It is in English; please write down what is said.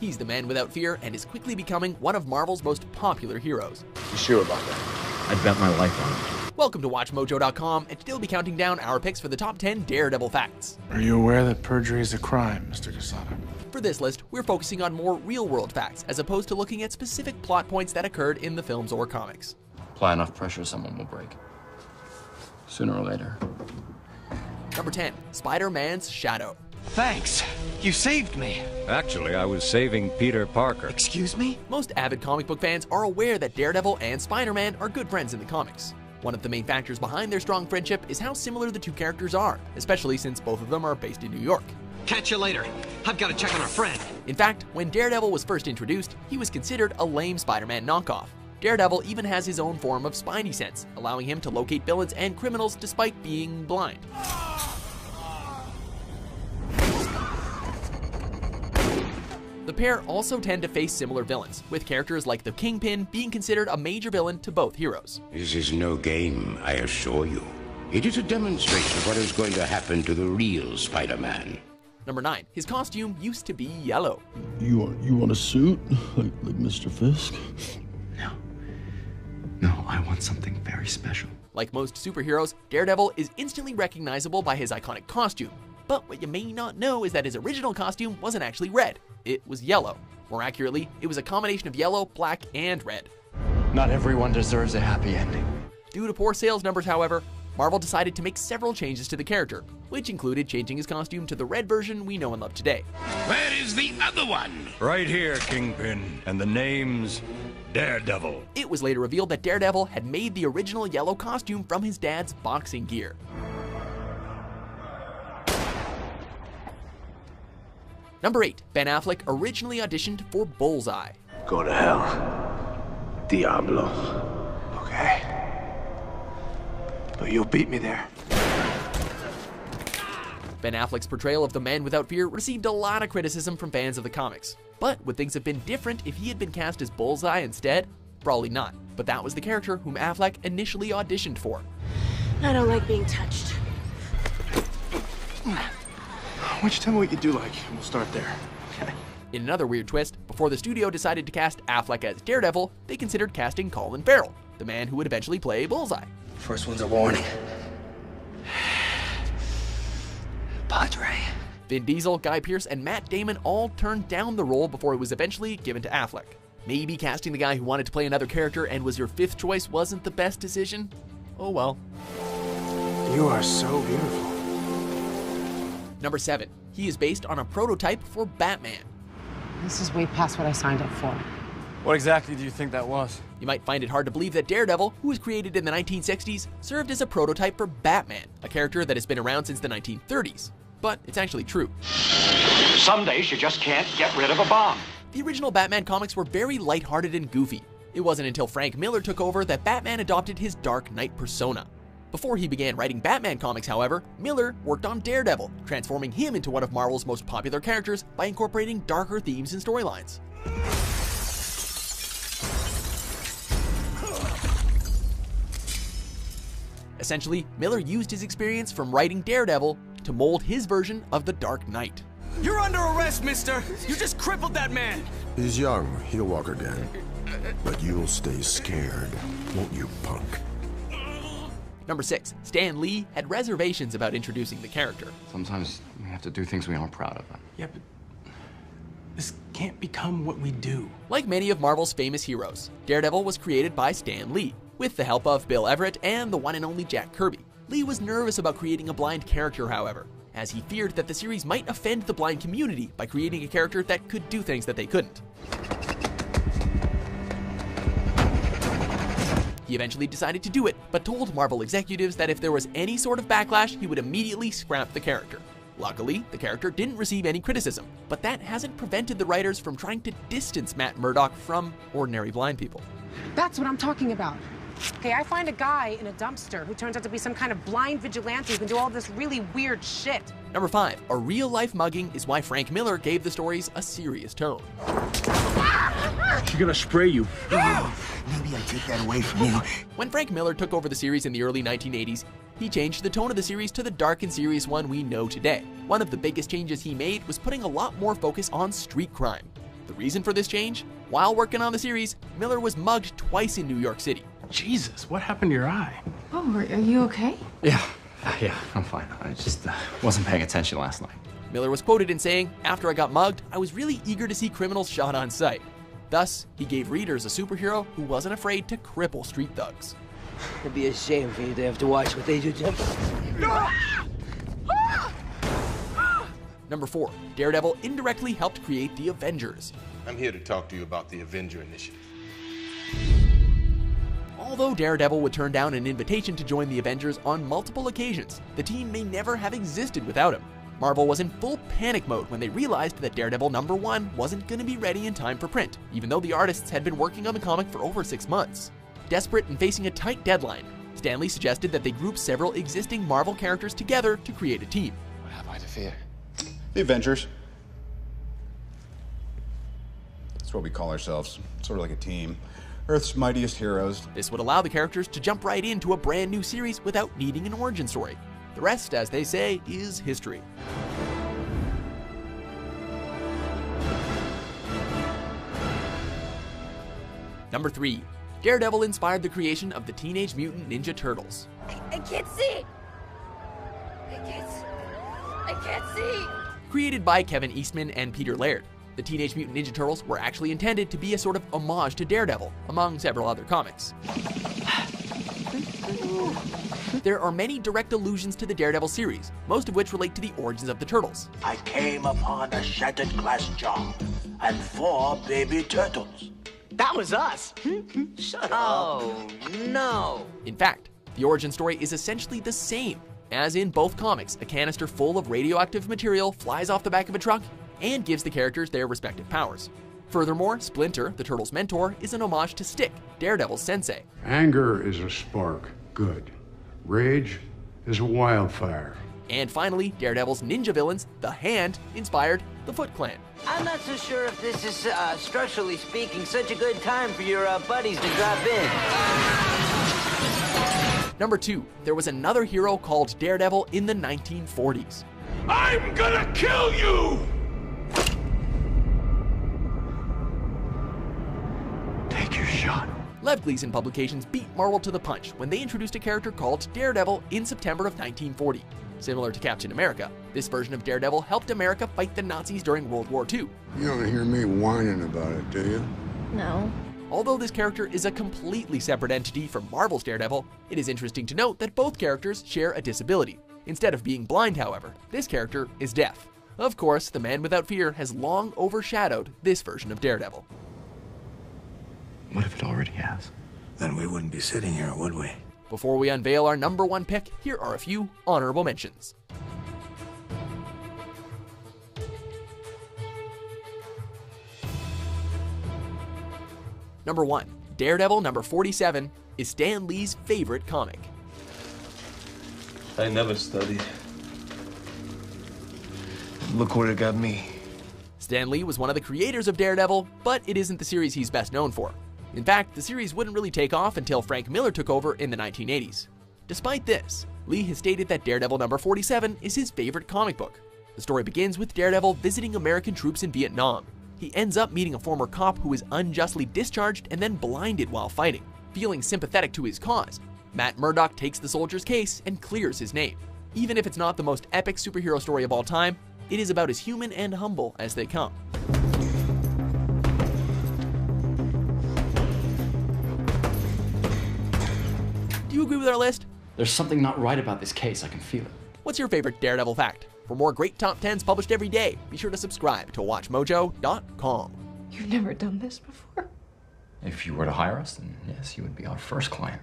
He's the man without fear and is quickly becoming one of Marvel's most popular heroes. You sure about that? I'd bet my life on it. Welcome to WatchMojo.com, and today we'll be counting down our picks for the top 10 Daredevil facts. Are you aware that perjury is a crime, Mr. Casada? For this list, we're focusing on more real-world facts, as opposed to looking at specific plot points that occurred in the films or comics. Apply enough pressure, someone will break. Sooner or later. Number 10, Spider-Man's shadow. Thanks. You saved me. Actually, I was saving Peter Parker. Excuse me? Most avid comic book fans are aware that Daredevil and Spider-Man are good friends in the comics. One of the main factors behind their strong friendship is how similar the two characters are, especially since both of them are based in New York. Catch you later. I've got to check on our friend. In fact, when Daredevil was first introduced, he was considered a lame Spider-Man knockoff. Daredevil even has his own form of spidey sense, allowing him to locate villains and criminals despite being blind. The pair also tend to face similar villains, with characters like the Kingpin being considered a major villain to both heroes. This is no game, I assure you. It is a demonstration of what is going to happen to the real Spider-Man. Number 9, his costume used to be yellow. You want a suit? Like Mr. Fisk? No, I want something very special. Like most superheroes, Daredevil is instantly recognizable by his iconic costume. But what you may not know is that his original costume wasn't actually red. It was yellow. More accurately, it was a combination of yellow, black, and red. Not everyone deserves a happy ending. Due to poor sales numbers, however, Marvel decided to make several changes to the character, which included changing his costume to the red version we know and love today. Where is the other one? Right here, Kingpin. And the name's Daredevil. It was later revealed that Daredevil had made the original yellow costume from his dad's boxing gear. Number 8, Ben Affleck originally auditioned for Bullseye. Go to hell, Diablo. Okay. But you'll beat me there. Ben Affleck's portrayal of the Man Without Fear received a lot of criticism from fans of the comics. But would things have been different if he had been cast as Bullseye instead? Probably not, but that was the character whom Affleck initially auditioned for. I don't like being touched. Why don't you tell me what you do like, and we'll start there. Okay. In another weird twist, before the studio decided to cast Affleck as Daredevil, they considered casting Colin Farrell, the man who would eventually play Bullseye. First one's a warning. Padre. Vin Diesel, Guy Pearce, and Matt Damon all turned down the role before it was eventually given to Affleck. Maybe casting the guy who wanted to play another character and was your fifth choice wasn't the best decision? Oh well. You are so beautiful. Number 7, he is based on a prototype for Batman. This is way past what I signed up for. What exactly do you think that was? You might find it hard to believe that Daredevil, who was created in the 1960s, served as a prototype for Batman, a character that has been around since the 1930s. But it's actually true. Some days you just can't get rid of a bomb. The original Batman comics were very lighthearted and goofy. It wasn't until Frank Miller took over that Batman adopted his Dark Knight persona. Before he began writing Batman comics, however, Miller worked on Daredevil, transforming him into one of Marvel's most popular characters by incorporating darker themes and storylines. Essentially, Miller used his experience from writing Daredevil to mold his version of the Dark Knight. You're under arrest, mister! You just crippled that man! He's young. He'll walk again. But you'll stay scared, won't you, punk? Number 6, Stan Lee had reservations about introducing the character. Sometimes we have to do things we aren't proud of. Yeah, but this can't become what we do. Like many of Marvel's famous heroes, Daredevil was created by Stan Lee, with the help of Bill Everett and the one and only Jack Kirby. Lee was nervous about creating a blind character, however, as he feared that the series might offend the blind community by creating a character that could do things that they couldn't. He eventually decided to do it, but told Marvel executives that if there was any sort of backlash, he would immediately scrap the character. Luckily, the character didn't receive any criticism, but that hasn't prevented the writers from trying to distance Matt Murdock from ordinary blind people. That's what I'm talking about. Okay, I find a guy in a dumpster who turns out to be some kind of blind vigilante who can do all this really weird shit. Number 5, a real-life mugging is why Frank Miller gave the stories a serious tone. She's gonna spray you. Maybe I take that away from you. When Frank Miller took over the series in the early 1980s, he changed the tone of the series to the dark and serious one we know today. One of the biggest changes he made was putting a lot more focus on street crime. The reason for this change? While working on the series, Miller was mugged twice in New York City. Jesus, what happened to your eye? Oh, are you okay? Yeah, I'm fine. I just wasn't paying attention last night. Miller was quoted in saying, "After I got mugged, I was really eager to see criminals shot on sight." Thus, he gave readers a superhero who wasn't afraid to cripple street thugs. It'd be a shame for you to have to watch what they do to him. Number 4, Daredevil indirectly helped create the Avengers. I'm here to talk to you about the Avenger Initiative. Although Daredevil would turn down an invitation to join the Avengers on multiple occasions, the team may never have existed without him. Marvel was in full panic mode when they realized that Daredevil #1 wasn't going to be ready in time for print, even though the artists had been working on the comic for over 6 months. Desperate and facing a tight deadline, Stan Lee suggested that they group several existing Marvel characters together to create a team. What have I to fear? The Avengers. That's what we call ourselves, sort of like a team. Earth's mightiest heroes. This would allow the characters to jump right into a brand new series without needing an origin story. The rest, as they say, is history. Number 3, Daredevil inspired the creation of the Teenage Mutant Ninja Turtles. I can't see! I can't see! Created by Kevin Eastman and Peter Laird, the Teenage Mutant Ninja Turtles were actually intended to be a sort of homage to Daredevil, among several other comics. There are many direct allusions to the Daredevil series, most of which relate to the origins of the Turtles. I came upon a shattered glass jar and 4 baby turtles. That was us. Shut up. Oh, no. In fact, the origin story is essentially the same. As in both comics, a canister full of radioactive material flies off the back of a truck and gives the characters their respective powers. Furthermore, Splinter, the Turtles' mentor, is an homage to Stick, Daredevil's sensei. Anger is a spark, good. Rage is a wildfire. And finally, Daredevil's ninja villains, the Hand, inspired the Foot Clan. I'm not so sure if this is, structurally speaking, such a good time for your buddies to drop in. Number 2, there was another hero called Daredevil in the 1940s. I'm gonna kill you! Take your shot. Lev Gleason Publications beat Marvel to the punch when they introduced a character called Daredevil in September of 1940. Similar to Captain America, this version of Daredevil helped America fight the Nazis during World War II. You don't hear me whining about it, do you? No. Although this character is a completely separate entity from Marvel's Daredevil, it is interesting to note that both characters share a disability. Instead of being blind, however, this character is deaf. Of course, the Man Without Fear has long overshadowed this version of Daredevil. What if it already has? Then we wouldn't be sitting here, would we? Before we unveil our number 1 pick, here are a few honorable mentions. Number 1, Daredevil number 47 is Stan Lee's favorite comic. I never studied. Look what it got me. Stan Lee was one of the creators of Daredevil, but it isn't the series he's best known for. In fact, the series wouldn't really take off until Frank Miller took over in the 1980s. Despite this, Lee has stated that Daredevil number 47 is his favorite comic book. The story begins with Daredevil visiting American troops in Vietnam. He ends up meeting a former cop who is unjustly discharged and then blinded while fighting. Feeling sympathetic to his cause, Matt Murdock takes the soldier's case and clears his name. Even if it's not the most epic superhero story of all time, it is about as human and humble as they come. Do you agree with our list? There's something not right about this case, I can feel it. What's your favorite Daredevil fact? For more great top 10s published every day, be sure to subscribe to WatchMojo.com. You've never done this before? If you were to hire us, then yes, you would be our first client.